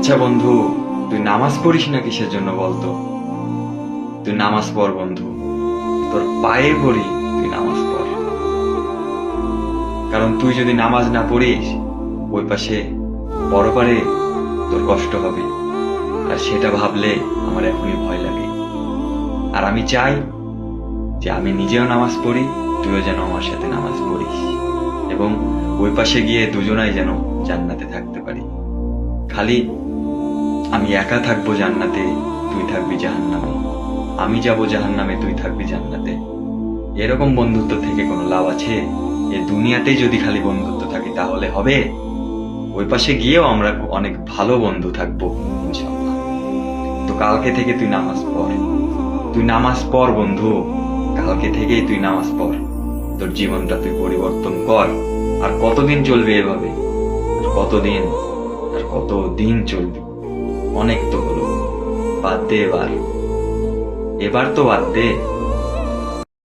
আচ্ছা বন্ধু, তুই নামাজ পড়িস না কিসের জন্য বলতো? তুই নামাজ পড় বন্ধু, তোর পায়ে পড়ি, তুই নামাজ পড়। কারণ তুই যদি নামাজ না পড়িস, ওই পাশে পরপারে তোর কষ্ট হবে। আর সেটা ভাবলে আমার এখনই ভয় লাগে। আর আমি চাই যে আমি নিজেও নামাজ পড়ি, তুইও যেন আমার সাথে নামাজ পড়িস, এবং ওই পাশে গিয়ে দুজনাই যেন জান্নাতে থাকতে পারি। খালি আমি একা থাকবো জান্নাতে, তুই থাকবি জাহান্নামে। আমি যাব জাহান্নামে, তুই থাকবি জান্নাতে। এরকম বন্ধুত্ব থেকে কোনো লাভ আছে? এই দুনিয়াতেই যদি খালি বন্ধুত্ব থাকে তাহলে হবে? ওই পাশে গিয়েও আমরা অনেক ভালো বন্ধু থাকবো ইনশাআল্লাহ। তো কালকে থেকে তুই নামাজ পড়, তুই নামাজ পড় বন্ধু। কালকে থেকেই তুই নামাজ পড়, তোর জীবনটা তুই পরিবর্তন কর। আর কতদিন চলবে এভাবে? কতদিন আর কতদিন চলবে? অনেক তো হলো, বাদ দে এবার, এবার তো বাদ দে।